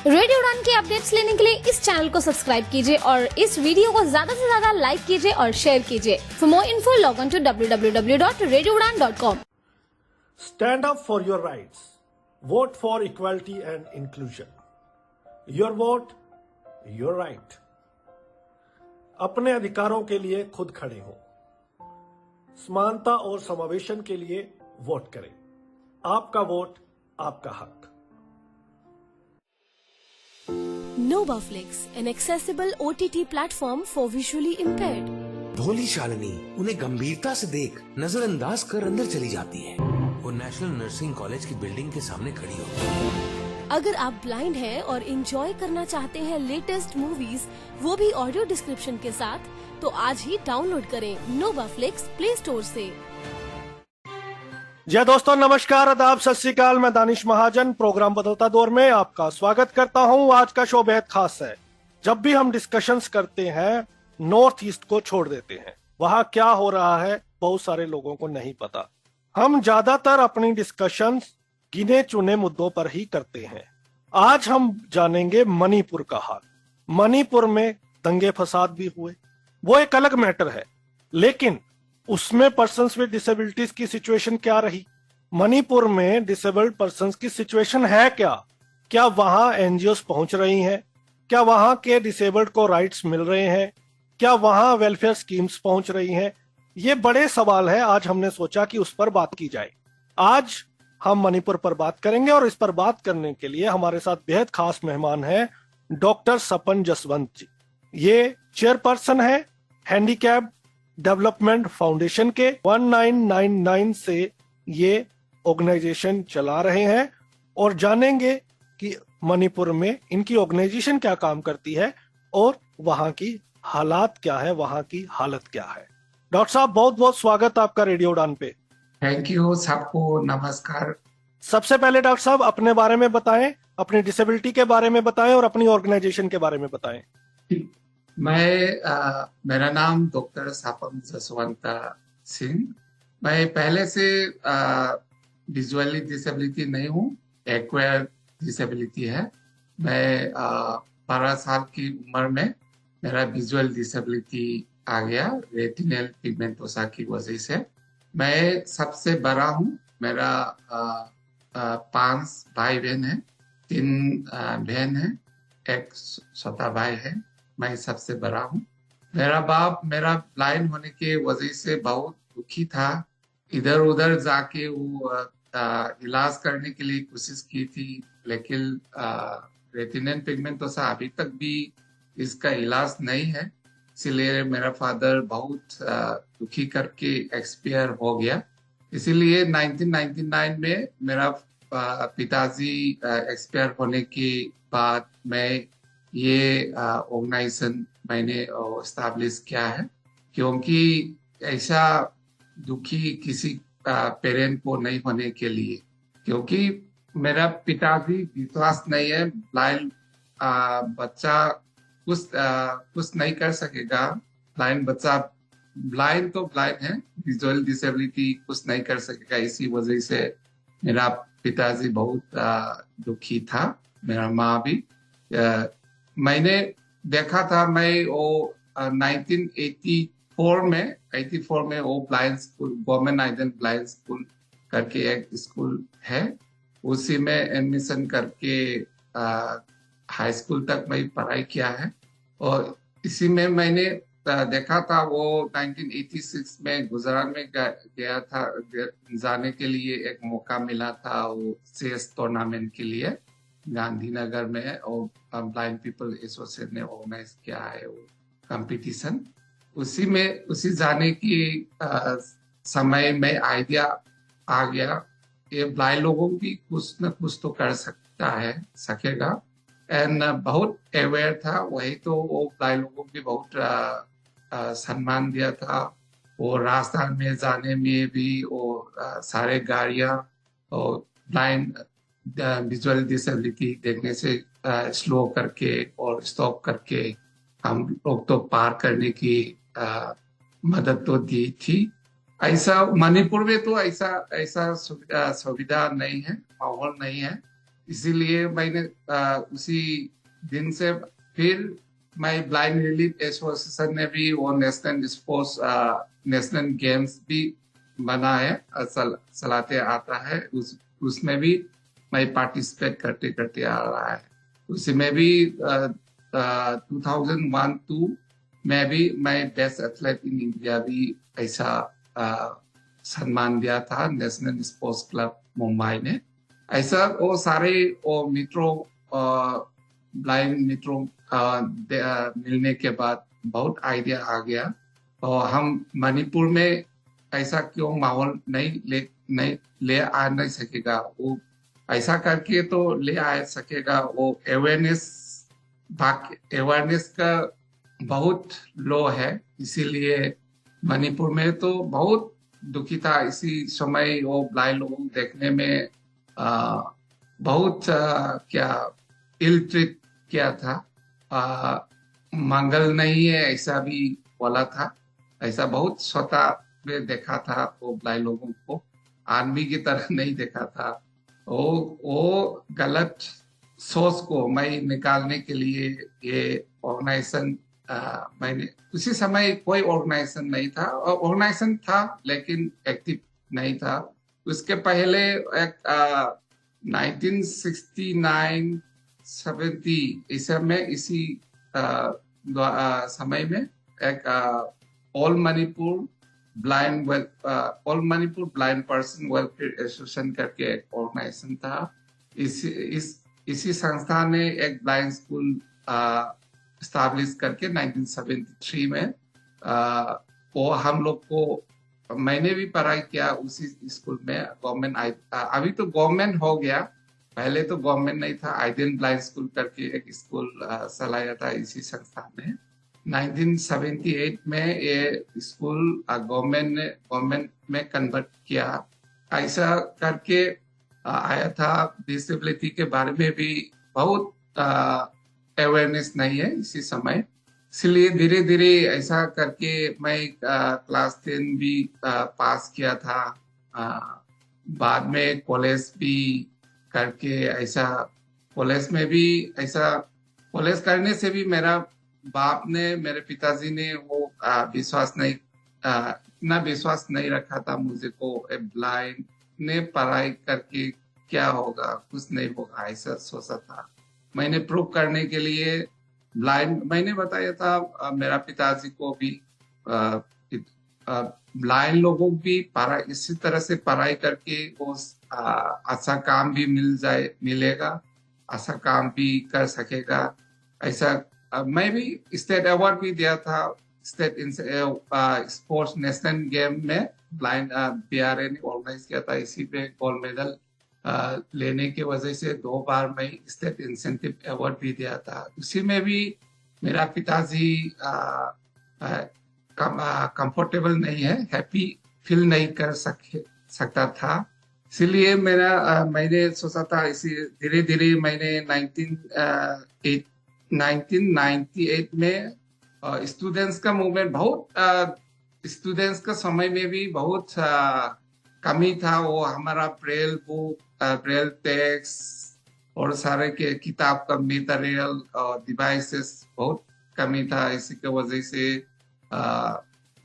Radio उड़ान के updates लेने के लिए इस चैनल को सब्सक्राइब कीजिए और इस वीडियो को ज्यादा से ज्यादा लाइक कीजिए और शेयर कीजिए। For more info log on to www.radioudan.com। Stand up for your rights. Vote for equality and inclusion. Your vote, your right. अपने अधिकारों के लिए खुद खड़े हो। समानता और समावेशन के लिए वोट करें। आपका वोट, आपका हक। NovaFlix, an accessible OTT platform for visually impaired. भोली शालिनी उन्हें गंभीरता से देख नजरअंदाज कर अंदर चली जाती है। वो नेशनल नर्सिंग कॉलेज की बिल्डिंग के सामने खड़ी होती है। अगर आप ब्लाइंड हैं और एंजॉय करना चाहते हैं लेटेस्ट मूवीज, वो भी ऑडियो डिस्क्रिप्शन के साथ, तो आज ही डाउनलोड करें NovaFlix प्ले स्टोर से। जय दोस्तों, नमस्कार, आदाब, सत श्री अकाल। मैं दानिश महाजन प्रोग्राम बदलता दौर में आपका स्वागत करता हूं। आज का शो बेहद खास है। जब भी हम डिस्कशंस करते हैं, नॉर्थ ईस्ट को छोड़ देते हैं। वहां क्या हो रहा है बहुत सारे लोगों को नहीं पता। हम ज्यादातर अपनी डिस्कशंस गिने चुने मुद्दों पर ही करते हैं। आज हम जानेंगे मणिपुर का हाल। मणिपुर में दंगे फसाद भी हुए, वो एक अलग मैटर है, लेकिन उसमें पर्सन्स विद डिसेबिलिटीज की सिचुएशन क्या रही? मणिपुर में डिसेबल्ड पर्सन्स की सिचुएशन है क्या? क्या वहां एनजीओस पहुंच रही हैं? क्या वहां के डिसेबल्ड को राइट्स मिल रहे हैं? क्या वहां वेलफेयर स्कीम्स पहुंच रही हैं? ये बड़े सवाल है। आज हमने सोचा कि उस पर बात की जाए। आज हम मणिपुर पर बात करेंगे और इस पर बात करने के लिए हमारे साथ बेहद खास मेहमान हैं डॉक्टर सपन जसवंत जी। ये चेयरपर्सन है हैंडीकैप डेवलपमेंट फाउंडेशन के। 1999 से ये ऑर्गेनाइजेशन चला रहे हैं और जानेंगे कि मणिपुर में इनकी ऑर्गेनाइजेशन क्या काम करती है और वहां की हालात क्या है, वहां की हालत क्या है। डॉक्टर साहब, बहुत बहुत स्वागत आपका रेडियो उड़ान पे। थैंक यू, सबको नमस्कार। सबसे पहले डॉक्टर साहब अपने बारे में बताएं, अपनी डिसेबिलिटी के बारे में बताएं और अपनी ऑर्गेनाइजेशन के बारे में बताएं। मेरा नाम डॉक्टर सपन जसवंत सिंह। मैं पहले से विजुअली डिसेबिलिटी नहीं हूँ, एक्वायर डिसेबिलिटी है। मैं 12 साल की उम्र में मेरा विजुअल डिसेबिलिटी आ गया रेटिनल पिगमेंटोसा की वजह से। मैं सबसे बड़ा हूँ। मेरा 5 भाई बहन है, 3 बहन है, एक छोटा भाई है। मैं सबसे बड़ा हूँ। मेरा बाप मेरा ब्लाइंड होने के वजह से बहुत दुखी था। इधर उधर जाके वो इलाज करने के लिए कोशिश की थी, लेकिन रेटिनल पिगमेंटोसा अभी तक भी इसका इलाज नहीं है। इसीलिए मेरा फादर बहुत दुखी करके एक्सपायर हो गया। इसीलिए 1999 में मेरा पिताजी एक्सपायर होने के बाद मैं ये ऑर्गेनाइजेशन मैंने एस्टैब्लिश किया है, क्योंकि ऐसा दुखी किसी पेरेंट को नहीं होने के लिए। क्योंकि मेरा पिताजी विश्वास नहीं है ब्लाइंड बच्चा कुछ नहीं कर सकेगा। ब्लाइंड बच्चा ब्लाइंड तो ब्लाइंड है, विजुअल डिसेबिलिटी कुछ नहीं कर सकेगा। इसी वजह से मेरा पिताजी बहुत दुखी था, मेरा माँ भी। मैंने देखा था, मैं वो 1984 में वो blind school, government ideal blind school करके एक स्कूल है, उसी में एडमिशन करके हाई स्कूल तक मैं पढ़ाई किया है। और इसी में मैंने देखा था वो 1986 में गुजरात में गया था, जाने के लिए एक मौका मिला था वो चेस टूर्नामेंट के लिए गांधीनगर में। और ब्लाइंड पीपल एसोसिएशन ने ऑर्गेनाइज किया है वो कंपटीशन। उसी जाने की समय में आइडिया आ गया, ये ब्लाइंड लोगों की कुछ न कुछ तो कर सकेगा। एंड बहुत अवेयर था, वही तो वो ब्लाइंड लोगों की बहुत सम्मान दिया था। वो रास्ता में जाने में भी वो सारे गाड़ियां और ब्लाइंड विजुअल डिसेबिलिटी देखने से स्लो करके और स्टॉप करके हम लोग तो पार करने की मदद तो दी थी। ऐसा मणिपुर में तो ऐसा सुविधा नहीं है, माहौल नहीं है। इसीलिए मैंने उसी दिन से फिर मैं ब्लाइंड रिलीफ एसोसिएशन ने भी वो नेशनल स्पोर्ट्स नेशनल गेम्स भी बना है, चलाते आता है, उसमें भी मैं पार्टिसिपेट करते करते आ रहा है। उसमें भी 2001-2 में भी मैं बेस्ट एथलीट इन इंडिया भी ऐसा सम्मान दिया था नेशनल स्पोर्ट्स क्लब मुंबई ने। ऐसा वो सारे वो मित्रों ब्लाइंड मित्रों मिलने के बाद बहुत आइडिया आ गया, और हम मणिपुर में ऐसा क्यों माहौल नहीं ले आ नहीं सकेगा, वो ऐसा करके तो ले आ सकेगा। वो अवेयरनेस का बहुत लो है, इसीलिए मणिपुर में तो बहुत दुखी था इसी समय। वो ब्लाइंड लोगों को देखने में बहुत क्या इल ट्रीट किया था, मंगल नहीं है ऐसा भी बोला था। ऐसा बहुत स्वतः में देखा था वो ब्लाइंड लोगों को, आदमी की तरह नहीं देखा था। वो गलत सोच को मैं निकालने के लिए ये ऑर्गेनाइजेशन मैंने उसी समय कोई ऑर्गेनाइजेशन नहीं था, ऑर्गेनाइजेशन था लेकिन एक्टिव नहीं था। उसके पहले एक 1969-70 इसी समय में एक all Manipur blind person welfare association करके एक ऑर्गेनाइजेशन था। इसी संस्था ने एक ब्लाइंड स्कूल स्टैब्लिश करके 1973 में वो हम लोग को, मैंने भी पढ़ाई किया उसी स्कूल में। गवर्नमेंट अभी तो गवर्नमेंट हो गया, पहले तो गवर्नमेंट नहीं था। आइडियल ब्लाइंड स्कूल करके एक स्कूल चलाया था इसी संस्था ने। 1978 में ये स्कूल गवर्नमेंट में कन्वर्ट किया। ऐसा करके आया था। डिसेबिलिटी के बारे में भी बहुत अवेयरनेस नहीं है इसी समय, इसलिए धीरे धीरे ऐसा करके मैं क्लास 10 भी पास किया था। बाद में कॉलेज भी करके ऐसा, कॉलेज में भी ऐसा, कॉलेज करने से भी मेरा बाप ने, मेरे पिताजी ने वो इतना विश्वास नहीं रखा था मुझे को। ब्लाइंड ने पढ़ाई करके क्या होगा, कुछ नहीं होगा ऐसा सोचा था। मैंने प्रूव करने के लिए ब्लाइंड, मैंने बताया था मेरा पिताजी को भी, ब्लाइंड लोगों भी इसी तरह से पढ़ाई करके वो अच्छा काम भी मिलेगा, अच्छा काम भी कर सकेगा। ऐसा मैं भी स्टेट अवार्ड भी दिया था, स्टेट स्पोर्ट्स नेशनल गेम में ब्लाइंड BRA ने ऑर्गेनाइज किया था। इसी पे गोल्ड मेडल लेने की वजह से 2 बार मैं स्टेट इंसेंटिव अवार्ड भी दिया था। उसी में भी मेरा पिताजी कंफर्टेबल नहीं है, हैप्पी फील नहीं कर सकता था। इसलिए मैंने सोचा था, इसी धीरे धीरे मैंने 1998 में स्टूडेंट्स का मूवमेंट, बहुत स्टूडेंट्स का समय में भी बहुत कमी था। वो हमारा ब्रेल बुक, ब्रेल टेक्स्ट और सारे के किताब का मटेरियल और डिवाइसेस बहुत कमी था। इसी की वजह से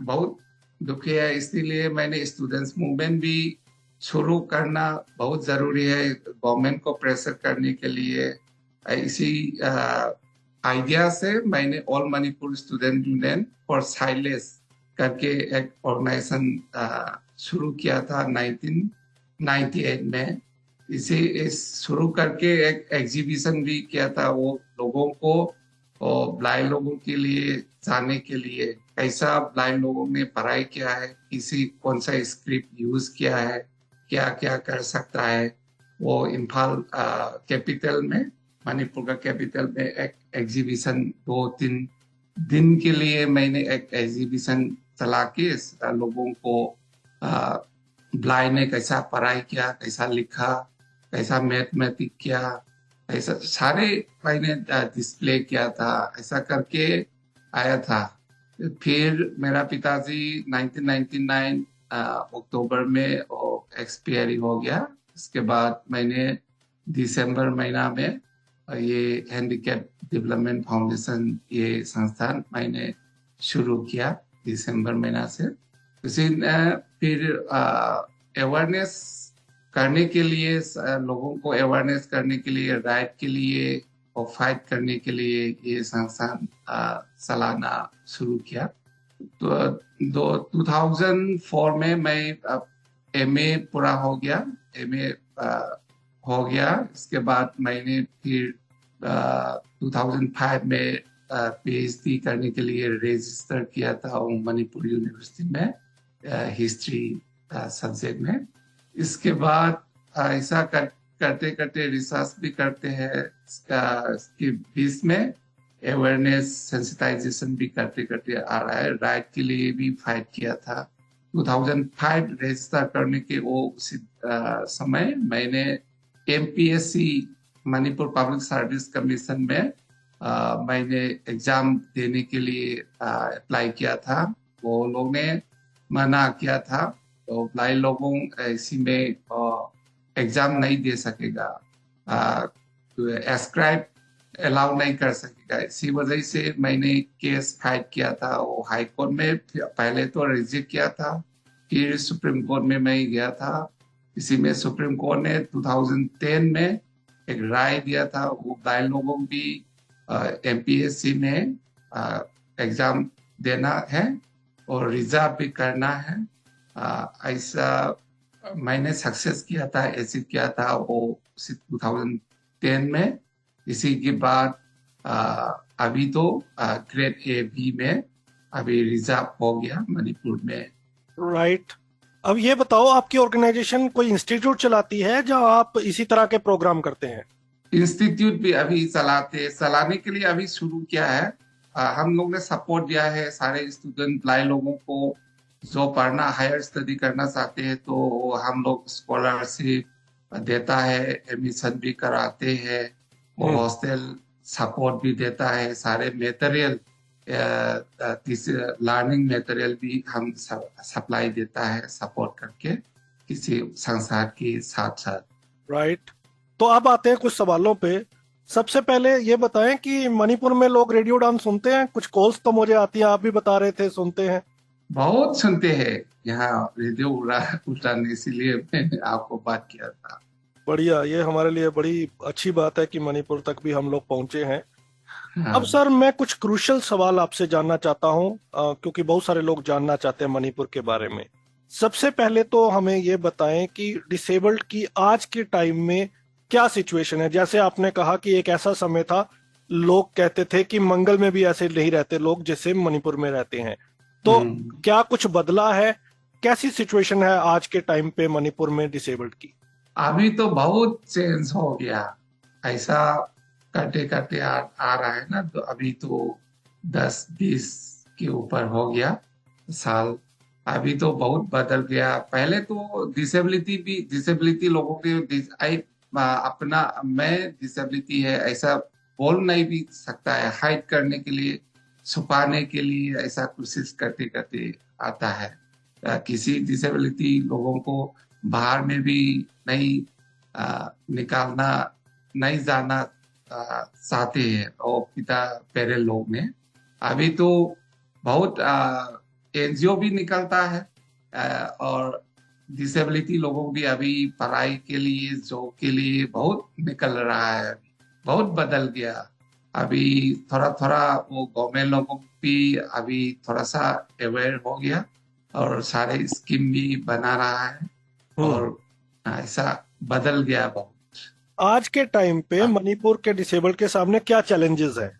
बहुत दुखी है। इसलिए मैंने स्टूडेंट्स मूवमेंट भी शुरू करना बहुत जरूरी है गवर्नमेंट को प्रेशर करने के लिए। इसी आइडिया से मैंने all Manipur student union for silence करके एक ऑर्गेनाइजेशन शुरू किया था 1998 में। इस शुरू करके एक एग्जीबिशन भी किया था, वो लोगों को और ब्लाइंड लोगों के लिए जानने के लिए कैसा ब्लाइंड लोगों ने पढ़ाई किया है, कौन सा स्क्रिप्ट यूज किया है, क्या क्या कर सकता है। वो इम्फाल कैपिटल में, मणिपुर का कैपिटल में एक एग्जीबिशन 2-3 दिन के लिए मैंने एक एग्जीबिशन चला के लोगों को ब्लाइंड ने कैसा पढ़ाई किया, कैसा लिखा, कैसा मैथमेटिक किया, ऐसा सारे मैंने डिस्प्ले किया था। ऐसा करके आया था। फिर मेरा पिताजी 1999 अक्टूबर में एक्सपायरी हो गया। इसके बाद मैंने दिसंबर महीना में ये हैंडीकैप डेवलपमेंट फाउंडेशन ये संस्थान मैंने शुरू किया दिसंबर महीना से। उसी फिर अवेयरनेस करने के लिए, लोगों को अवेयरनेस करने के लिए, राइट के लिए और फाइट करने के लिए ये संस्थान सालाना शुरू किया। तो 2004 में मैं एमए पूरा हो गया, एमए हो गया। इसके बाद मैंने फिर 2005 में पीएचडी करने के लिए रजिस्टर किया था मणिपुर यूनिवर्सिटी में हिस्ट्री सब्जेक्ट में। इसके बाद ऐसा करते करते रिसर्च भी करते हैं, इसके बीच में अवेयरनेस सेंसिटाइजेशन भी करते करते आ रहा है। राइट के लिए भी फाइट किया था। 2005 रजिस्टर करने के वो उसी समय मैंने MPSC Manipur public service commission में मैंने एग्जाम देने के लिए अप्लाई किया था। वो लोग ने मना किया था, तो ब्लाइंड लोगों इसी में एग्जाम नहीं दे सकेगा, एस्क्राइब अलाउ नहीं कर सकेगा। इसी वजह से मैंने केस फाइट किया था वो हाई कोर्ट में। पहले तो रिजेक्ट किया था, फिर सुप्रीम कोर्ट में मैं गया था। इसी में सुप्रीम कोर्ट ने 2010 में एक राय दिया था, वो ब्लाइंड लोगों भी एमपीएससी में एग्जाम देना है और रिजर्व भी करना है। ऐसा मैंने सक्सेस किया था, अचीव किया था वो 2010 में। इसी के बाद अभी तो ग्रेड ए बी में अभी रिजर्व हो गया मणिपुर में। राइट। अब ये बताओ, आपकी ऑर्गेनाइजेशन कोई इंस्टीट्यूट चलाती है जहां आप इसी तरह के प्रोग्राम करते हैं? इंस्टीट्यूट भी अभी चलाने के लिए अभी शुरू किया है। हम लोग ने सपोर्ट दिया है सारे स्टूडेंट ब्लाइंड लोगों को, जो पढ़ना हायर स्टडी करना चाहते हैं तो हम लोग स्कॉलरशिप देता है, एडमिशन भी कराते हैं और हॉस्टल सपोर्ट भी देता है। सारे मटेरियल, लर्निंग मटेरियल भी हम सप्लाई देता है सपोर्ट करके किसी संसार के साथ साथ। राइट। तो अब आते हैं कुछ सवालों पे। सबसे पहले ये बताएं कि मणिपुर में लोग रेडियो डांस सुनते हैं? कुछ कॉल्स तो मुझे आती हैं, आप भी बता रहे थे सुनते हैं। बहुत सुनते हैं यहाँ रेडियो उड़ान, इसीलिए मैंने आपको बात किया था। बढ़िया, ये हमारे लिए बड़ी अच्छी बात है कि मणिपुर तक भी हम लोग पहुंचे हैं। हाँ। अब सर, मैं कुछ क्रूशियल सवाल आपसे जानना चाहता हूं, क्योंकि बहुत सारे लोग जानना चाहते हैं मणिपुर के बारे में। सबसे पहले तो हमें ये बताएं कि डिसेबल्ड की आज के टाइम में क्या सिचुएशन है। जैसे आपने कहा कि एक ऐसा समय था, लोग कहते थे कि मंगल में भी ऐसे नहीं रहते लोग जैसे मणिपुर में रहते हैं। तो क्या कुछ बदला है? कैसी सिचुएशन है आज के टाइम पे मणिपुर में डिसेबल्ड की? अभी तो बहुत चेंज हो गया, ऐसा करते करते आ रहा है ना। तो अभी तो 10-20 के ऊपर हो गया साल। अभी तो बहुत बदल गया। पहले तो डिसेबिलिटी लोगों के अपना मैं डिसेबिलिटी है ऐसा बोल नहीं भी सकता है, हाइड करने के लिए, छुपाने के लिए ऐसा कोशिश करते करते आता है। किसी डिसेबिलिटी लोगों को बाहर में भी नहीं निकालना, नहीं जाना चाहते हैं और पिता पेरे लोग ने। अभी तो बहुत एनजीओ भी निकलता है और डिसेबिलिटी लोगों भी अभी पढ़ाई के लिए, जॉब के लिए बहुत निकल रहा है। बहुत बदल गया। अभी थोड़ा थोड़ा वो गवर्नमेंट लोगों भी अभी थोड़ा सा अवेयर हो गया और सारे स्कीम भी बना रहा है और ऐसा बदल गया बहुत। आज के टाइम पे मणिपुर के डिसेबल्ड के सामने क्या चैलेंजेस है?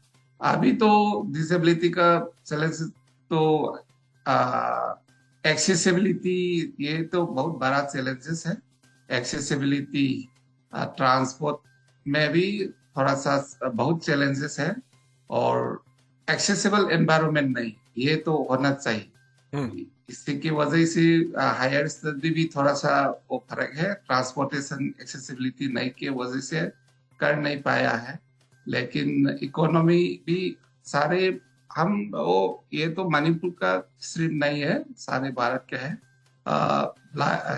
अभी तो डिसेबिलिटी का चैलेंज तो एक्सेसिबिलिटी, ये तो बहुत बड़ा चैलेंजेस है। एक्सेसिबिलिटी, ट्रांसपोर्ट में भी थोड़ा सा बहुत चैलेंजेस है और एक्सेसिबल एनवायरनमेंट नहीं, ये तो होना चाहिए। इसी की वजह से हायर स्टडी भी थोड़ा सा वो फर्क है। ट्रांसपोर्टेशन एक्सेसिबिलिटी नहीं की वजह से कर नहीं पाया है। लेकिन इकोनॉमी भी सारे हम वो, ये तो मणिपुर का सिर्फ नहीं है, सारे भारत का है।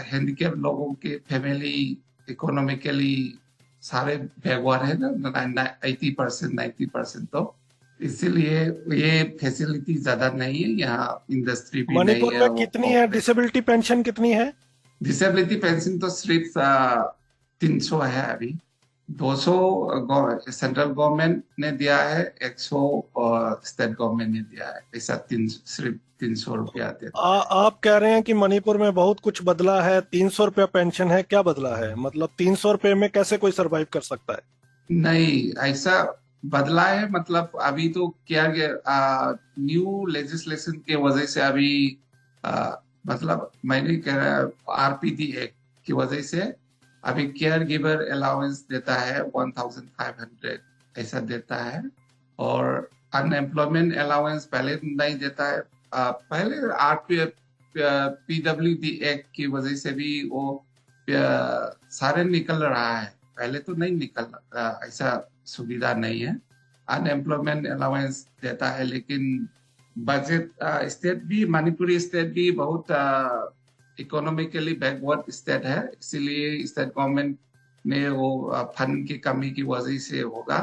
हैंडीकैप लोगों के फैमिली इकोनॉमिकली सारे बैकवर्ड है ना, 80% 90%, तो इसीलिए ये फैसिलिटी ज्यादा नहीं है यहाँ, इंडस्ट्री भी नहीं मणिपुर है। में कितनी है डिसेबिलिटी पेंशन कितनी है? डिसेबिलिटी पेंशन तो सिर्फ 300 है अभी। 200 सेंट्रल गवर्नमेंट ने दिया है, 100 स्टेट गवर्नमेंट ने दिया है, ऐसा सिर्फ 300 रुपया देता है। आप कह रहे हैं कि मणिपुर में बहुत कुछ बदला है, 300 रुपया पेंशन है, क्या बदला है? मतलब 300 रुपये में कैसे कोई सरवाइव कर सकता है? नहीं, ऐसा बदला है, मतलब अभी तो क्या गया, न्यू लेजिस्लेशन के वजह से अभी मतलब मैंने कह रहा आरपीडी एक्ट की वजह से अभी केयर गिवर अलाउंस देता है 1500 ऐसा देता है, और अनएम्प्लॉयमेंट अलाउंस पहले नहीं देता है। पहले पीडब्ल्यूडी एक्ट की वजह से भी वो सारे निकल रहा है, पहले तो नहीं निकल ऐसा सुविधा नहीं है। अनएम्प्लॉयमेंट अलाउंस देता है, लेकिन बजट स्टेट भी, मणिपुरी स्टेट भी बहुत इकोनॉमिकली बैकवर्ड स्टेट है, इसीलिए स्टेट गवर्नमेंट ने वो फंड की कमी की वजह से होगा,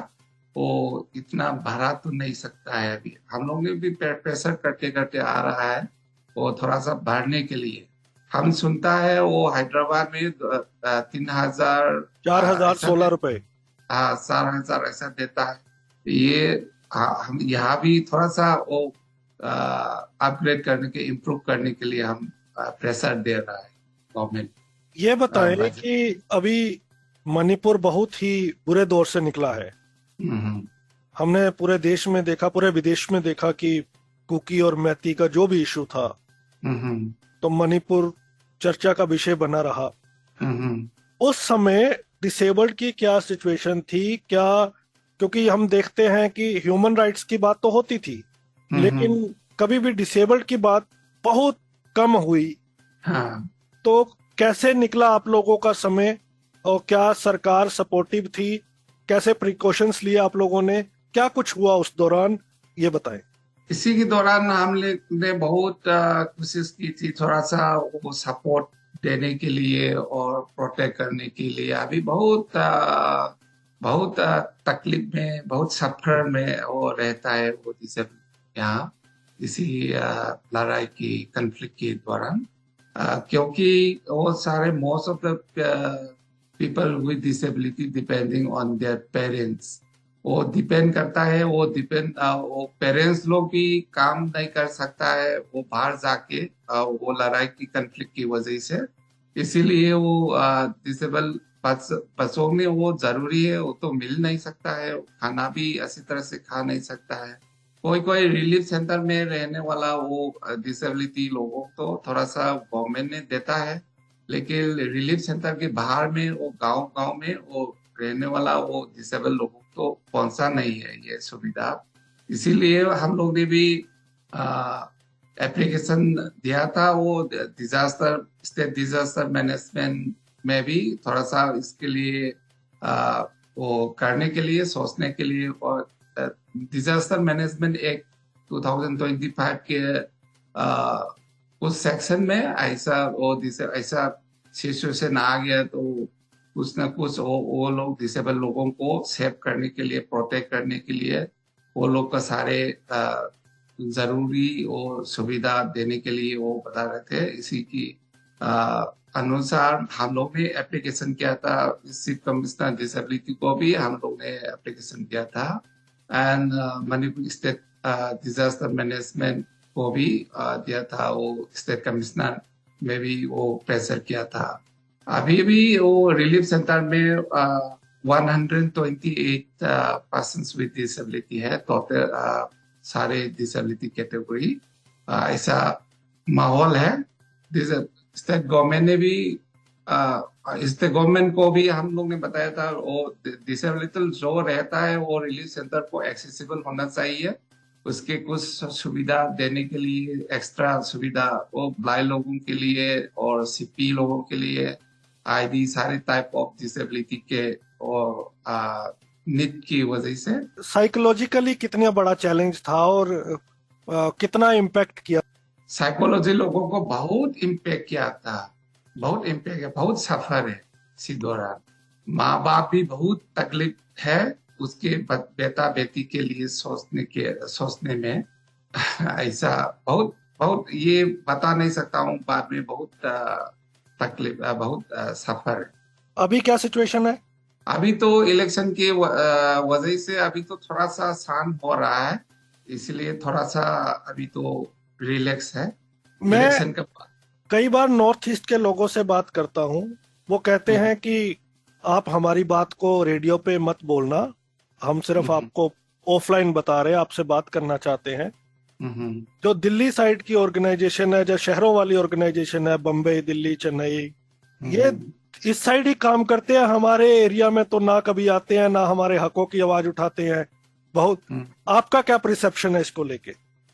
वो इतना भरा तो नहीं सकता है। अभी हम लोग ने भी प्रेशर करते करते आ रहा है वो थोड़ा सा भरने के लिए। हम सुनता है वो हैदराबाद में 3000 4016 रुपए, हाँ 4000 ऐसा देता है। ये हम यहाँ भी थोड़ा सा वो अपग्रेड करने के, इम्प्रूव करने के लिए हम प्रेशर दे रहा है गवर्नमेंट। ये बताएं कि अभी मणिपुर बहुत ही बुरे दौर से निकला है। हमने पूरे देश में देखा, पूरे विदेश में देखा कि कुकी और मैती का जो भी इशू था, तो मणिपुर चर्चा का विषय बना रहा। उस समय डिसेबल्ड की क्या सिचुएशन थी, क्या? क्योंकि हम देखते हैं कि ह्यूमन राइट्स की बात तो होती थी, लेकिन कभी भी डिसेबल्ड की बात बहुत कम हुई। हाँ। तो कैसे निकला आप लोगों का समय, और क्या सरकार सपोर्टिव थी? कैसे प्रिकॉशंस लिए आप लोगों ने? क्या कुछ हुआ उस दौरान, ये बताएं। इसी के दौरान हमने बहुत कोशिश की थी थोड़ा सा वो सपोर्ट देने के लिए और प्रोटेक्ट करने के लिए। अभी बहुत तकलीफ में, बहुत सफर में वो रहता है वो यहाँ इसी लड़ाई की, कन्फ्लिक्ट के दौरान, क्योंकि वो सारे most of the people with disability depending on their parents, वो डिपेंड करता है, वो पेरेंट्स लोग भी काम नहीं कर सकता है वो बाहर जाके, वो लड़ाई की, कन्फ्लिक्ट की वजह से। इसीलिए वो डिसेबल बच्चों में वो जरूरी है, वो तो मिल नहीं सकता है, खाना भी अच्छी तरह से खा नहीं सकता है। कोई रिलीफ सेंटर में रहने वाला वो डिसेबिलिटी लोगों तो थोड़ा सा गवर्नमेंट ने देता है, लेकिन रिलीफ सेंटर के बाहर में वो गांव में वो रहने वाला वो डिसेबल लोगों तो पहुंचा नहीं है ये सुविधा। इसीलिए हम लोग ने भी एप्लीकेशन दिया था वो स्टेट डिजास्टर मैनेजमेंट में भी, थोड़ा सा इसके लिए वो करने के लिए, सोचने के लिए। और डिजास्टर मैनेजमेंट एक्ट 2025 के उस सेक्शन में ऐसा सिचुएशन आ गया तो कुछ ना कुछ वो लोग डिसेबल लोगों को सेव करने के लिए, प्रोटेक्ट करने के लिए वो लोग का सारे जरूरी और सुविधा देने के लिए वो बता रहे थे। इसी की अनुसार हम लोग ने एप्लीकेशन किया था, चीफ कमिश्नर डिसेबिलिटी को भी हम लोग ने एप्लीकेशन किया था, and Manipur state disaster management को भी दिया था, वो स्टेट कमिश्नर में भी वो प्रेशर किया था। अभी भी वो रिलीफ सेंटर में 128 पर्सन्स विद डिसेबिलिटी है, टोटल सारे डिसेबिलिटी कैटेगरी, ऐसा माहौल है। स्टेट गवर्नमेंट ने भी स्टेट गवर्नमेंट को भी हम लोग ने बताया था वो डिसेबिलिटी जो रहता है वो रिलीफ सेंटर को एक्सेसिबल होना चाहिए, उसके कुछ सुविधा देने के लिए, एक्स्ट्रा सुविधा वो ब्लाइंड लोगों के लिए और सीपी लोगों के लिए, आईडी, सारे टाइप ऑफ डिसेबिलिटी के और नीड की वजह से। साइकोलॉजिकली कितना बड़ा चैलेंज था और कितना इम्पैक्ट किया? साइकोलॉजी लोगों को बहुत इम्पैक्ट किया था, बहुत इम्पैक्ट है, बहुत सफर है इसी दौरान। माँ बाप भी बहुत तकलीफ है उसके बेटा बेटी के लिए सोचने में। ऐसा बहुत बहुत ये बता नहीं सकता हूँ, बाद में बहुत तकलीफ बहुत सफर है। अभी क्या सिचुएशन है? अभी तो इलेक्शन के वजह से अभी तो थोड़ा सा शांत हो रहा है, इसलिए थोड़ा सा अभी तो रिलैक्स है मैं इलेक्शन का। कई बार नॉर्थ ईस्ट के लोगों से बात करता हूँ, वो कहते हैं कि आप हमारी बात को रेडियो पे मत बोलना, हम सिर्फ आपको ऑफलाइन बता रहे हैं, आपसे बात करना चाहते हैं। जो दिल्ली साइड की ऑर्गेनाइजेशन है, जो शहरों वाली ऑर्गेनाइजेशन है, बम्बई, दिल्ली, चेन्नई, ये इस साइड ही काम करते हैं। हमारे एरिया में तो ना कभी आते हैं, ना हमारे हकों की आवाज उठाते हैं बहुत। आपका क्या परसेप्शन है इसको लेके?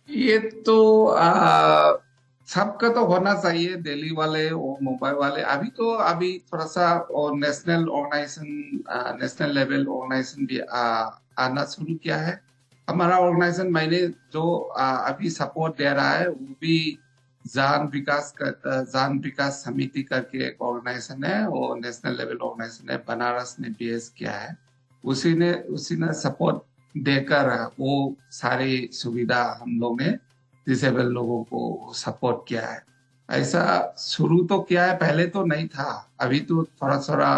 ये तो सबका तो होना चाहिए, दिल्ली वाले और मुंबई वाले। अभी थोड़ा सा और national organisation, national level organisation भी आना शुरू किया है। हमारा ऑर्गेनाइजेशन मैंने जो अभी सपोर्ट दे रहा है वो भी जान विकास समिति करके एक ऑर्गेनाइजेशन है, और नेशनल लेवल ऑर्गेनाइजेशन है, बनारस ने बेस किया है। उसी ने सपोर्ट देकर वो सारी सुविधा हम लोग ने डिसेबल लोगों को सपोर्ट किया है। ऐसा शुरू तो किया है, पहले तो नहीं था, अभी तो थोड़ा थोड़ा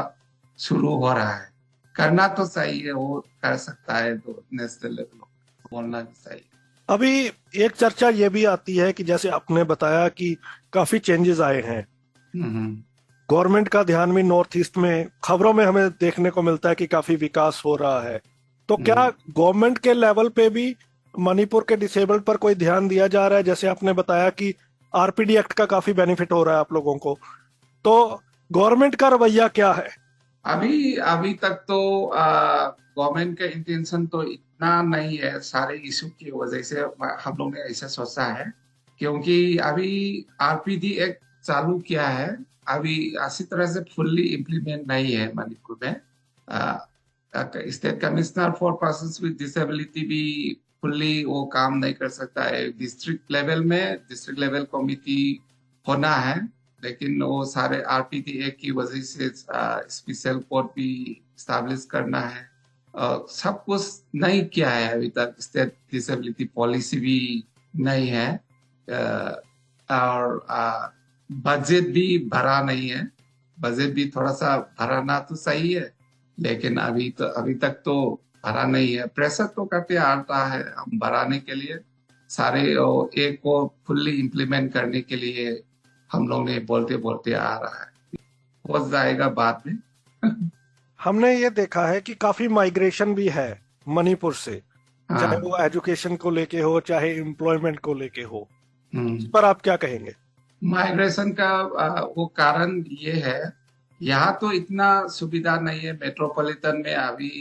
शुरू हो रहा है। करना तो चाहिए, वो कर सकता है तो नेशनल लेवल बोलना भी चाहिए। अभी एक चर्चा ये भी आती है कि जैसे आपने बताया कि काफी चेंजेस आए हैं, गवर्नमेंट का ध्यान भी नॉर्थ ईस्ट में, खबरों में हमें देखने को मिलता है कि काफी विकास हो रहा है। तो क्या गवर्नमेंट के लेवल पे भी मणिपुर के डिसेबल्ड पर कोई ध्यान दिया जा रहा है? जैसे आपने बताया कि आरपीडी एक्ट का काफी बेनिफिट हो रहा है आप लोगों को, तो गवर्नमेंट का रवैया क्या है? अभी तक तो गवर्नमेंट का इंटेंशन तो इतना नहीं है, सारे इशू की वजह से हम लोग ने ऐसा सोचा है, क्योंकि अभी आरपीडी एक्ट चालू किया है, अभी अच्छी तरह से फुल्ली इम्प्लीमेंट नहीं है मणिपुर में। State commissioner for persons with disability भी फुल्ली वो काम नहीं कर सकता है। डिस्ट्रिक्ट लेवल कमिटी होना है, लेकिन वो सारे आरपीडी एक्ट की वजह से स्पेशल कोर्ट भी स्टैब्लिश करना है, सब कुछ नहीं किया है अभी तक। स्टेट डिसेबिलिटी पॉलिसी भी नहीं है, और बजट भी भरा नहीं है। बजट भी थोड़ा सा भराना तो सही है, लेकिन अभी तक तो भरा नहीं है। प्रेशर तो करते आता है हम भराने के लिए, सारे एक को फुल्ली इम्प्लीमेंट करने के लिए हम लोग ने बोलते आ रहा है, हो जाएगा बाद में। हमने ये देखा है कि काफी माइग्रेशन भी है मणिपुर से, चाहे वो एजुकेशन को लेके हो, चाहे एम्प्लॉयमेंट को लेके हो। इस पर आप क्या कहेंगे? माइग्रेशन का वो कारण ये है, यहाँ तो इतना सुविधा नहीं है। मेट्रोपॉलिटन में अभी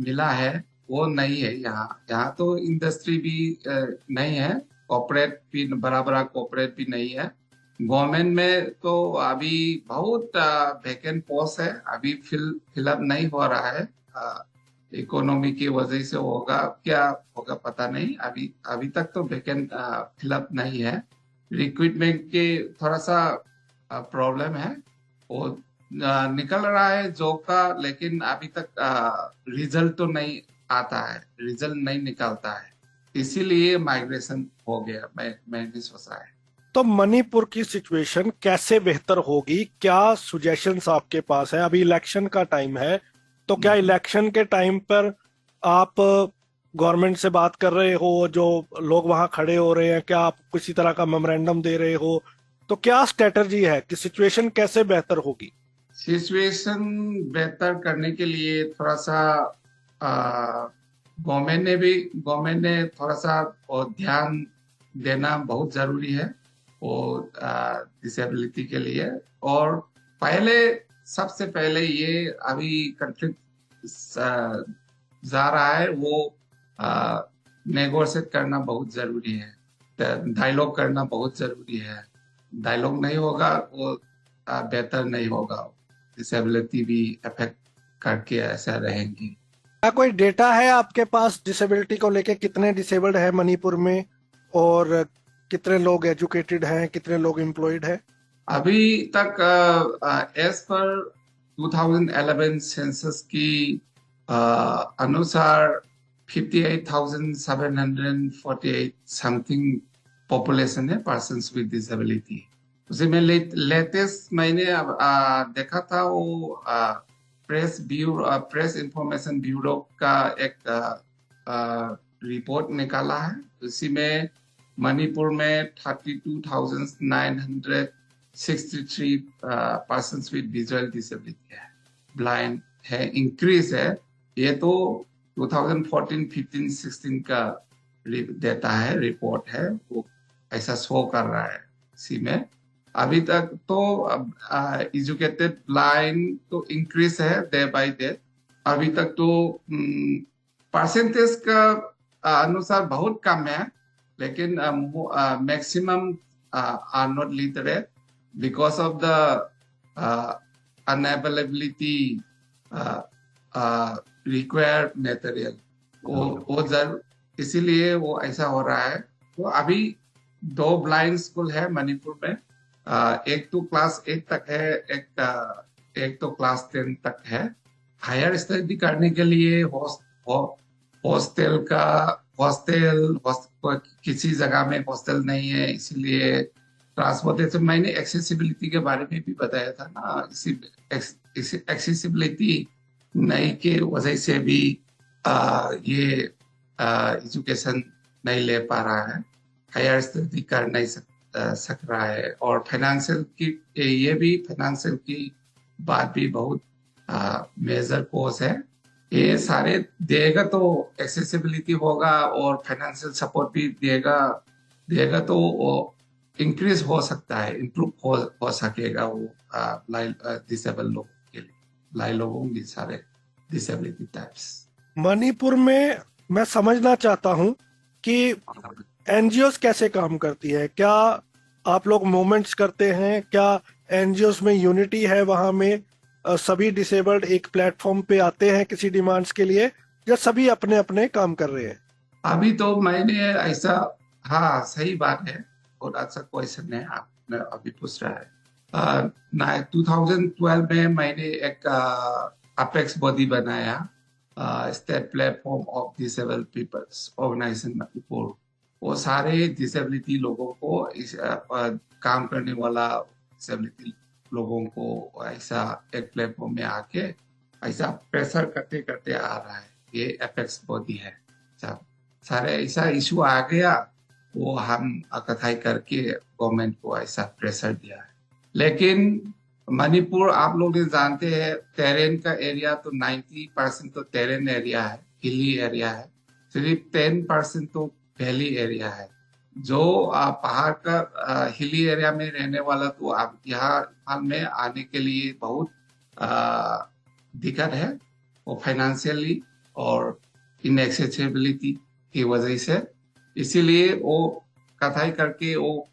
मिला है, वो नहीं है यहाँ तो इंडस्ट्री भी नहीं है, कॉर्पोरेट भी बड़ा कॉर्पोरेट भी नहीं है। गवर्नमेंट में तो अभी बहुत वैकेंट पोस्ट है, अभी फिलअप नहीं हो रहा है। इकोनॉमी की वजह से क्या होगा पता नहीं। अभी तक तो वैकेंट फिलअप नहीं है। रिक्रूटमेंट के थोड़ा सा प्रॉब्लम है, वो निकल रहा है जॉब का, लेकिन अभी तक रिजल्ट तो नहीं आता है, रिजल्ट नहीं निकलता है, इसीलिए माइग्रेशन हो गया। मैंने सोचा है। तो मणिपुर की सिचुएशन कैसे बेहतर होगी? क्या सुजेशंस आपके पास है? अभी इलेक्शन का टाइम है, तो क्या इलेक्शन के टाइम पर आप गवर्नमेंट से बात कर रहे हो? जो लोग वहां खड़े हो रहे हैं, क्या आप किसी तरह का मेमोरेंडम दे रहे हो? तो क्या स्ट्रेटजी है कि सिचुएशन कैसे बेहतर होगी? सिचुएशन बेहतर करने के लिए थोड़ा सा गवर्नमेंट ने थोड़ा सा ध्यान देना बहुत जरूरी है, और डिसेबिलिटी के लिए। और सबसे पहले ये अभी कंफ्लिक्ट जा रहा है, वो नेगोशिएट करना बहुत जरूरी है, डायलॉग करना बहुत जरूरी है। डायलॉग नहीं होगा वो बेहतर नहीं होगा, डिसेबिलिटी भी अफेक्ट करके ऐसा रहेंगी। क्या कोई डेटा है आपके पास डिसेबिलिटी को लेके? कितने डिसेबल्ड है मणिपुर में, और कितने लोग एजुकेटेड हैं, कितने लोग एम्प्लॉयड हैं? अभी तक एज पर 2011 सेंसस की अनुसार 58,748 समथिंग पॉपुलेशन है पर्सन्स विद डिसेबिलिटी। उसी में लेटेस्ट मैंने देखा था वो प्रेस इंफॉर्मेशन ब्यूरो का एक रिपोर्ट निकाला है। उसी में मणिपुर में 32,963 पर्सन्स विद विजुअल डिसेबिलिटी है, ब्लाइंड है, इंक्रीज है। ये तो 2014, 15, 16 का देता है, रिपोर्ट है, वो ऐसा शो कर रहा है। इसी में अभी तक तो एजुकेटेड ब्लाइंड तो इंक्रीज है डे बाय डे। अभी तक तो परसेंटेज का अनुसार बहुत कम है, लेकिन maximum are not literate because of the unavailability required material. वो इसीलिए वो ऐसा हो रहा है। तो अभी 2 ब्लाइंड स्कूल है मणिपुर में, एक तो क्लास 8 तक है, एक तो क्लास 10 तक है। हायर स्टडी करने के लिए हॉस्टल किसी जगह में हॉस्टल नहीं है, इसीलिए ट्रांसपोर्टेशन, मैंने एक्सेसिबिलिटी के बारे में भी बताया था ना, इसी एक्सेसिबिलिटी नहीं के वजह से भी ये एजुकेशन नहीं ले पा रहा है, हायर स्टडी कर नहीं सक रहा है। और फाइनेंशियल की फाइनेंशियल की बात भी बहुत मेजर कोर्स है। ये सारे देगा तो एक्सेसिबिलिटी होगा और फाइनेंशियल सपोर्ट भी देगा तो वो इंक्रीज हो सकता है, इम्प्रूव हो सकेगा वो डिसेबल लोगों के लिए, ब्लाइंड लोगों के सारे डिसेबिलिटी टाइप्स। मणिपुर में मैं समझना चाहता हूँ कि एनजीओस कैसे काम करती है। क्या आप लोग मूवमेंट्स करते हैं? क्या एनजीओस में यूनिटी है? वहां में सभी डिसेबल्ड एक प्लेटफॉर्म पे आते हैं किसी डिमांड्स के लिए, या सभी अपने अपने काम कर रहे हैं? अभी तो मैंने ऐसा, हाँ सही बात है, बहुत अच्छा क्वेश्चन है आपने अभी पूछ रहा है। 2012 में मैंने एक अपेक्स बॉडी बनाया, state platform of disabled peoples organisation Manipur. वो सारे डिसेबिलिटी लोगों को काम करने वाला डिसेबिलिटी लोगों को ऐसा एक प्लेटफॉर्म में आके ऐसा प्रेशर करते करते आ रहा है। ये एपेक्स बॉडी है। सारे ऐसा इशू आ गया, वो हम इकट्ठा करके गवर्नमेंट को ऐसा प्रेशर दिया है। लेकिन मणिपुर आप लोग जानते हैं, टेरेन का एरिया तो 90% तो टेरेन एरिया है, हिली एरिया है, सिर्फ 10% तो वैली एरिया है। जो पहाड़ का हिली एरिया में रहने वाला तो आप यहाँ में आने के लिए बहुत दिक्कत है, वो फाइनेंशियली और इनएक्सेसिबिलिटी की वजह से। इसीलिए वो कथाई करके वो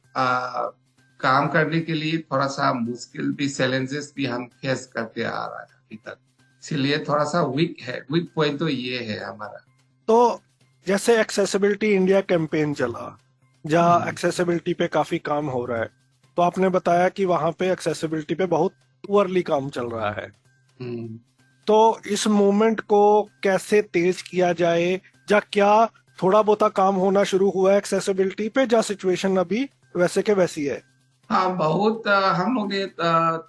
काम करने के लिए थोड़ा सा मुश्किल भी, चैलेंजेस भी हम फेस करते आ रहा है अभी तक। इसीलिए थोड़ा सा वीक पॉइंट तो ये है हमारा। तो जैसे एक्सेसिबिलिटी इंडिया कैंपेन चला, जहाँ एक्सेसिबिलिटी पे काफी काम हो रहा है, तो आपने बताया कि वहां पे एक्सेसिबिलिटी पे बहुत पुअरली काम चल रहा है। तो इस मूवमेंट को कैसे तेज किया जाए, या क्या थोड़ा बहुत काम होना शुरू हुआ है एक्सेसिबिलिटी पे, या सिचुएशन अभी वैसे के वैसी है? हाँ, बहुत हम लोग ने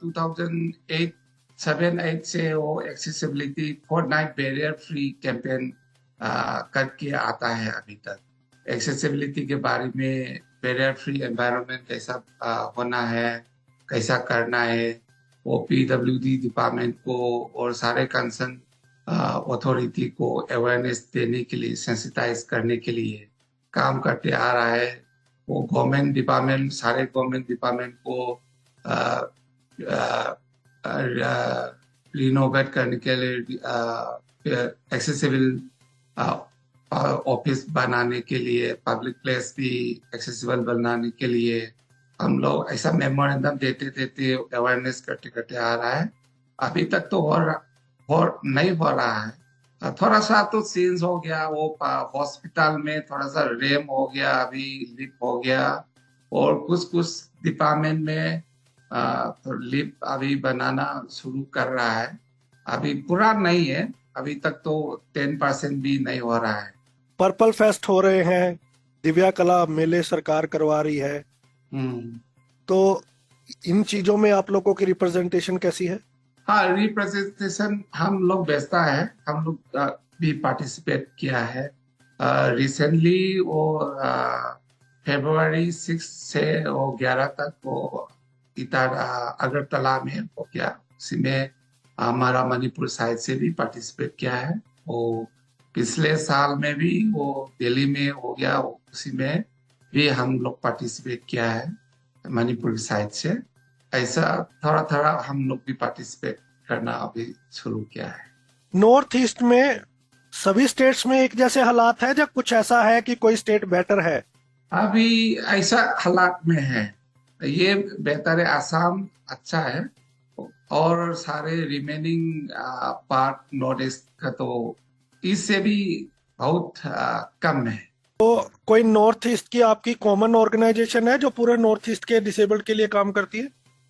2007-8 से वो accessibility fortnight barrier free campaign करके आता है अभी तक। एक्सेसिबिलिटी के बारे में, बैरियर फ्री एनवायरनमेंट कैसा होना है, कैसा करना है, वो पीडब्ल्यूडी डिपार्टमेंट को और सारे कंसर्न अथॉरिटी को अवेयरनेस देने के लिए, सेंसिटाइज करने के लिए काम करते आ रहा है। वो गवर्नमेंट डिपार्टमेंट, सारे गवर्नमेंट डिपार्टमेंट को रिनोवेट करने के लिए, एक्सेसिबल ऑफिस बनाने के लिए, पब्लिक प्लेस भी एक्सेसिबल बनाने के लिए हम लोग ऐसा मेमोरेंडम देते अवेयरनेस करते आ रहा है। अभी तक तो नहीं हो रहा है। थोड़ा सा तो चेंज हो गया, वो हॉस्पिटल में थोड़ा सा रेम हो गया, अभी लिप हो गया, और कुछ डिपार्टमेंट में तो लिफ्ट अभी बनाना शुरू कर रहा है। अभी पूरा नहीं है, अभी तक तो 10% भी नहीं हो रहा है। पर्पल फेस्ट हो रहे हैं, दिव्या कला मेले सरकार करवा रही है, हम्म। तो इन चीजों में आप लोगों की रिप्रेजेंटेशन कैसी है? हाँ, रिप्रेजेंटेशन हम लोग बेचता है, हम लोग भी पार्टिसिपेट किया है। रिसेंटली वो February 6 से वो 11 तक वो इधर अगरतला में हो गया। उसी में हमारा मणिपुर साइड से भी पार्टिसिपेट किया है। वो पिछले साल में भी वो दिल्ली में हो गया, उसी में भी हम लोग पार्टिसिपेट किया है मणिपुर साइड से। ऐसा थोड़ा थोड़ा हम लोग भी पार्टिसिपेट करना अभी शुरू किया है। नॉर्थ ईस्ट में सभी स्टेट्स में एक जैसे हालात है, या कुछ ऐसा है कि कोई स्टेट बेटर है? अभी ऐसा हालात में है, ये बेहतर है। आसाम अच्छा है और सारे रिमेनिंग पार्ट नॉर्थ ईस्ट का तो इससे भी बहुत कम है। कोई नॉर्थ ईस्ट की आपकी कॉमन ऑर्गेनाइजेशन है जो पूरे नॉर्थ ईस्ट के डिसेबल्ड के लिए काम करती है?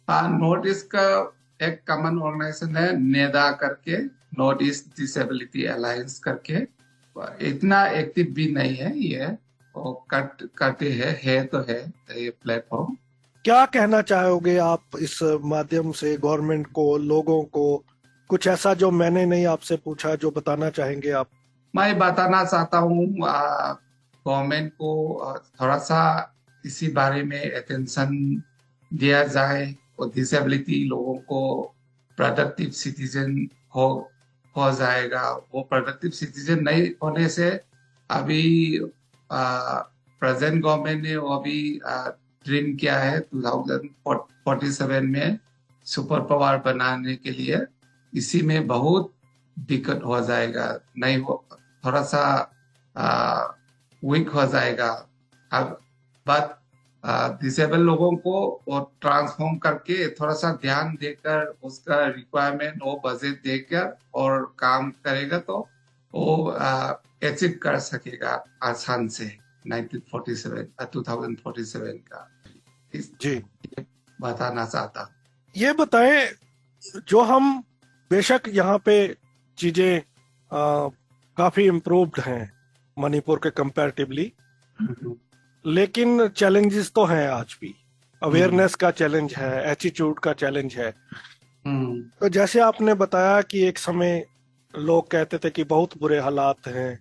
नॉर्थ ईस्ट का एक कॉमन ऑर्गेनाइजेशन है, नेदा करके, नॉर्थ ईस्ट डिसेबिलिटी अलायंस करके। इतना एक्टिव भी नहीं है ये, और करते है तो है ये प्लेटफॉर्म। क्या कहना चाहोगे आप इस माध्यम से गवर्नमेंट को, लोगों को? कुछ ऐसा जो मैंने नहीं आपसे पूछा जो बताना चाहेंगे आप? मैं बताना चाहता हूँ गवर्नमेंट को थोड़ा सा इसी बारे में अटेंशन दिया जाए और डिसेबिलिटी लोगों को प्रोडक्टिव सिटीजन हो जाएगा। वो प्रोडक्टिव सिटीजन नहीं होने से अभी प्रेजेंट गवर्नमेंट ने वो अभी ड्रीम किया है 2047 में सुपर पावर बनाने के लिए। इसी में बहुत दिक्कत हो जाएगा, नहीं हो, थोड़ा सा वीक हो जाएगा। अब बात डिसेबल लोगों को वो ट्रांसफॉर्म करके थोड़ा सा ध्यान देकर उसका रिक्वायरमेंट वो बजट देकर और काम करेगा तो वो अचीव कर सकेगा आसान से 2047 का। जी, बताना चाहता हूँ। ये बताएं, जो हम बेशक यहाँ पे चीजें काफी इम्प्रूव्ड हैं मणिपुर के कंपैरेटिवली, लेकिन चैलेंजेस तो हैं आज भी। अवेयरनेस का चैलेंज है, एटीट्यूड का चैलेंज है। तो जैसे आपने बताया कि एक समय लोग कहते थे कि बहुत बुरे हालात हैं,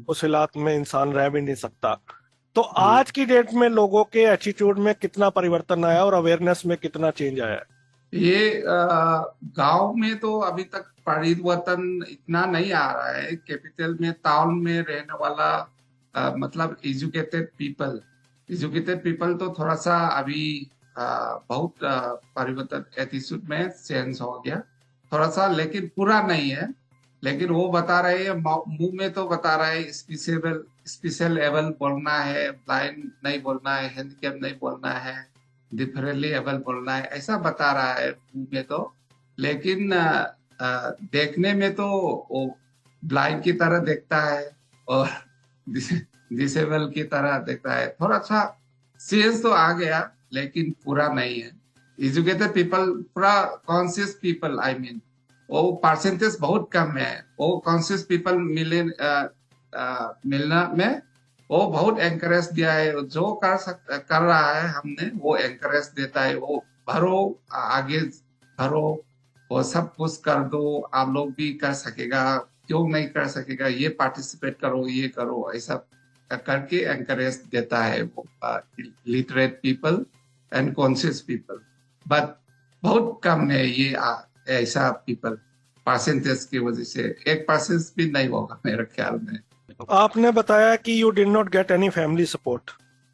उस हालात में इंसान रह भी नहीं सकता, तो आज की डेट में लोगों के एटीट्यूड में कितना परिवर्तन आया और अवेयरनेस में कितना चेंज आया? ये गांव में तो अभी तक परिवर्तन इतना नहीं आ रहा है। कैपिटल में, टाउन में रहने वाला मतलब एजुकेटेड पीपल तो थोड़ा सा अभी बहुत परिवर्तन एटीट्यूड में चेंज हो गया थोड़ा सा, लेकिन पूरा नहीं है। लेकिन वो बता रहे हैं, मुंह में तो बता रहे हैं स्पेशल एबल बोलना है, ब्लाइंड नहीं बोलना है, हैंडीकैप नहीं बोलना है, डिफरेंटली एबल बोलना है, ऐसा बता रहा है मुंह में तो। लेकिन देखने में तो वो ब्लाइंड की तरह देखता है और डिसेबल की तरह देखता है। थोड़ा सा चेंज तो आ गया, लेकिन पूरा नहीं है। एजुकेटेड पीपल, पूरा कॉन्शियस पीपल, आई मीन वो परसेंटेज बहुत कम है। वो कॉन्शियस पीपल मिलना में वो बहुत एनकरेज दिया है। जो कर रहा है हमने, वो एनकरेज देता है। वो भरो, आगे भरो, वो सब कुछ कर दो, आप लोग भी कर सकेगा, क्यों नहीं कर सकेगा, ये पार्टिसिपेट करो, ये करो, ऐसा करके एनकरेज देता है वो literate people and conscious people. But बहुत कम है ये ऐसा पीपल, परसेंटेज की वजह से 1% भी नहीं होगा मेरे ख्याल में। आपने बताया कि you did not get any family support.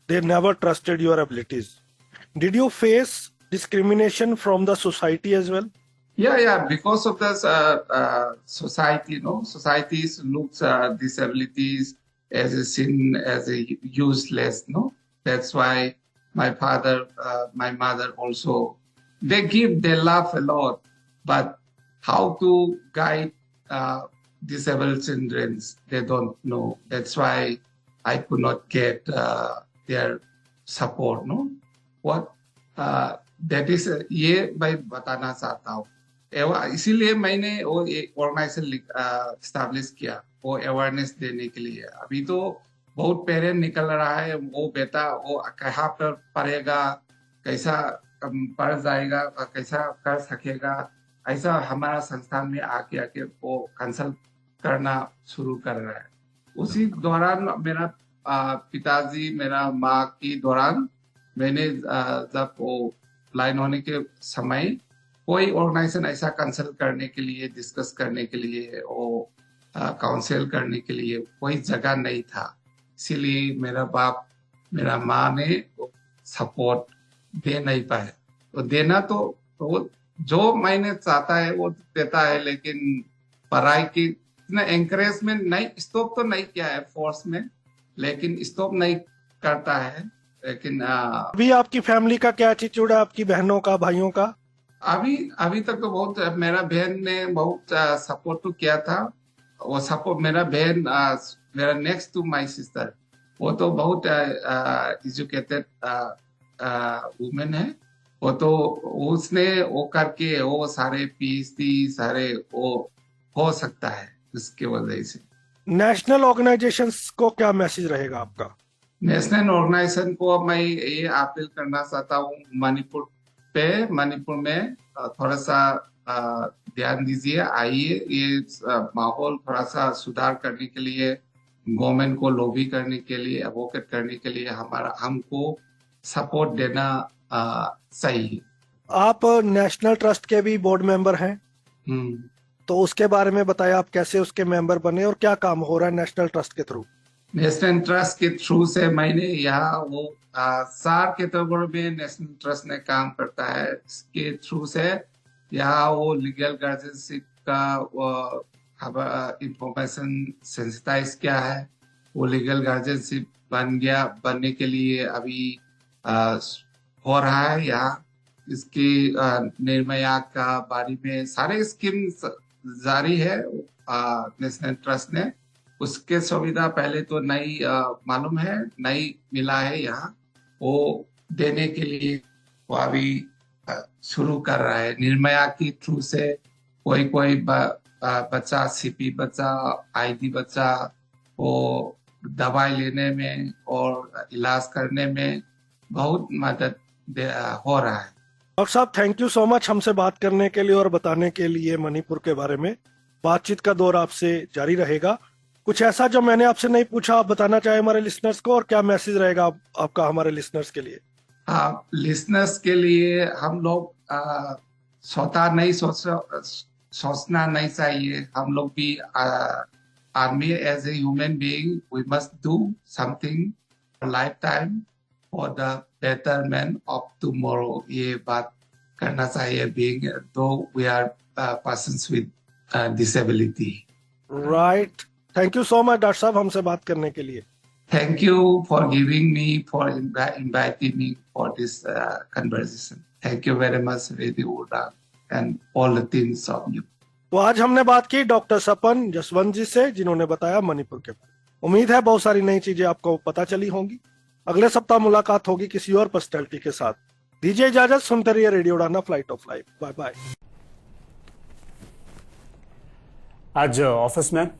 They never trusted your abilities. Did you face discrimination from the society as well? Yeah, because of the society, societies looks disabilities as a sin, as a useless, That's why my father, my mother also, they laugh a lot, but how to guide disabled children, they don't know. That's why I could not get their support, What that is ये मैं बताना चाहता हूँ। इसीलिए मैंने वो एक organisation establish किया वो अवेयरनेस देने के लिए। अभी तो बहुत पेरेंट निकल रहा है, वो बेटा वो कहाँ पर पढ़ेगा, कैसा पढ़ जाएगा, कैसा कर सकेगा, ऐसा हमारा संस्थान में आके वो कंसल्ट करना शुरू कर रहा है। उसी दौरान मेरा पिताजी मेरा माँ की दौरान मैंने जब वो ब्लाइंड होने के समय कोई ऑर्गेनाइजेशन ऐसा कंसल्ट करने के लिए, डिस्कस करने के लिए, वो काउंसिल करने के लिए कोई जगह नहीं था। इसीलिए मेरा बाप मेरा माँ ने सपोर्ट दे नहीं पाए। तो देना तो वो जो मैंने चाहता है वो देता है, लेकिन पढ़ाई की इतना एंकरेजमेंट नहीं, स्टॉप तो नहीं किया है फोर्स में, लेकिन स्टॉप नहीं करता है। लेकिन अभी आपकी फैमिली का क्या एटीट्यूड है, आपकी बहनों का, भाइयों का? अभी तक तो बहुत, मेरा बहन ने बहुत सपोर्ट तो किया था। वो सपोर्ट मेरा बहन मेरा नेक्स्ट टू माय सिस्टर, वो तो बहुत एजुकेटेड वुमेन है। वो तो उसने वो करके वो सारे पीएचडी सारे वो हो सकता है उसके वजह से। नेशनल ऑर्गेनाइजेशंस को क्या मैसेज रहेगा आपका? नेशनल ऑर्गेनाइजेशन को मैं ये अपील करना चाहता हूँ, मणिपुर में थोड़ा सा ध्यान दीजिए, आइए, ये माहौल थोड़ा सा सुधार करने के लिए, गवर्नमेंट को लॉबी करने के लिए, एडवोकेट करने के लिए हमको सपोर्ट देना चाहिए। आप नेशनल ट्रस्ट के भी बोर्ड मेंबर हैं, तो उसके बारे में बताइए, आप कैसे उसके मेंबर बने और क्या काम हो रहा है नेशनल ट्रस्ट के थ्रू? नेशनल ट्रस्ट के थ्रू से मैंने यहाँ वो सार के तौर में नेशनल ट्रस्ट ने काम करता है। इसके थ्रू से यहाँ वो लीगल गार्जियनशिप का इंफॉर्मेशन सेंसिटाइज किया है। वो लीगल गार्जियनशिप बनने के लिए अभी हो रहा है यहाँ। इसकी निर्भया का बारे में सारे स्कीम जारी है नेशनल ट्रस्ट ने। उसके सुविधा पहले तो नहीं मालूम है, नहीं मिला है यहाँ, वो देने के लिए वो अभी शुरू कर रहा है। निर्भया की थ्रू से कोई बच्चा, सीपी बच्चा, आईडी बच्चा वो दवाई लेने में और इलाज करने में बहुत मदद हो रहा है। डॉक्टर साहब, थैंक यू सो मच हमसे बात करने के लिए और बताने के लिए मणिपुर के बारे में। बातचीत का दौर आपसे जारी रहेगा। कुछ ऐसा जो मैंने आपसे नहीं पूछा आप बताना चाहे हमारे लिसनर्स को, और क्या मैसेज रहेगा आपका हमारे लिसनर्स के लिए? हाँ, लिसनर्स के लिए हम लोग स्वतः नहीं सोचना नहीं चाहिए। हम लोग भी army as a human being we must do something life time for the betterment of tomorrow. ये बात करना चाहिए, being though we are persons with disability. Right, thank you so much doctor साहब हमसे बात करने के लिए। Thank you for giving me, for inviting me for this conversation. Thank you very much, Radio Udan, and all the teams of you. तो आज हमने बात की डॉक्टर सपन जसवंत जी से, जिन्होंने बताया मणिपुर के बारे में। उम्मीद है बहुत सारी नई चीजें आपको पता चली होंगी। अगले सप्ताह मुलाकात होगी किसी और पर्सनैलिटी के साथ। दीजिए इजाजत, सुनते रहिए रेडियो उड़ाना flight of life. Bye bye. आज ऑफिस में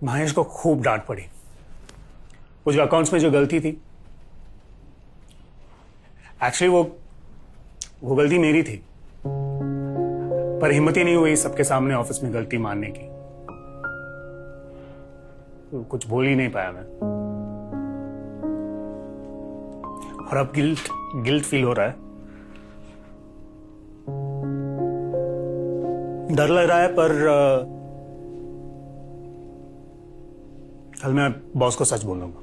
महेश को खूब डांट पड़ी। वो जो अकाउंट्स में जो गलती थी, एक्चुअली वो गलती मेरी थी, पर हिम्मत ही नहीं हुई सबके सामने ऑफिस में गलती मानने की। कुछ बोल ही नहीं पाया मैं, और अब गिल्ट फील हो रहा है। डर लग रहा है, पर कल मैं बॉस को सच बोलूंगा।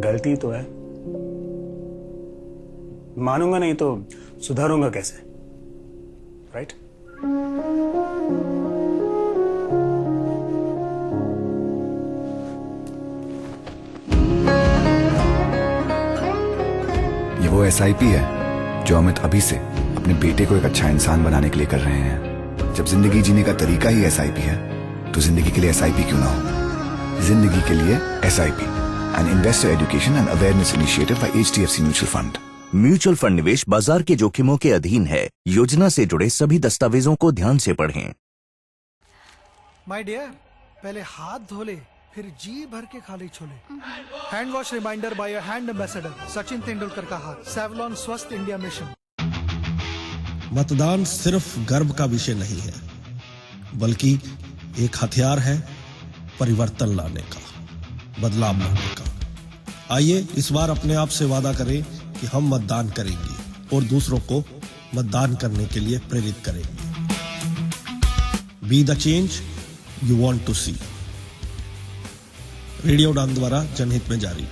गलती तो है, मानूंगा नहीं तो सुधारूंगा कैसे, राइट? ये वो SIP है जो अमित अभी से अपने बेटे को एक अच्छा इंसान बनाने के लिए कर रहे हैं। जब जिंदगी जीने का तरीका ही SIP है, तो जिंदगी के लिए SIP क्यों ना हो? जिंदगी के लिए SIP an investor education and awareness initiative by HDFC Mutual Fund. Mutual fund निवेश बाजार के जोखिमों के अधीन है। योजना से जुड़े सभी दस्तावेजों को ध्यान से पढ़ें। माय डियर, पहले हाथ धो ले, फिर जी भर के खा ले छोले। Hand wash reminder by your hand ambassador Sachin Tendulkar का हाथ। सेवलॉन स्वस्थ इंडिया मिशन। मतदान सिर्फ गर्व का विषय नहीं है, बल्कि एक हथियार है परिवर्तन लाने का, बदलाव लाने का। आइए इस बार अपने आप से वादा करें कि हम मतदान करेंगे और दूसरों को मतदान करने के लिए प्रेरित करेंगे। Be the change you want to see. Radio Udaan द्वारा जनहित में जारी।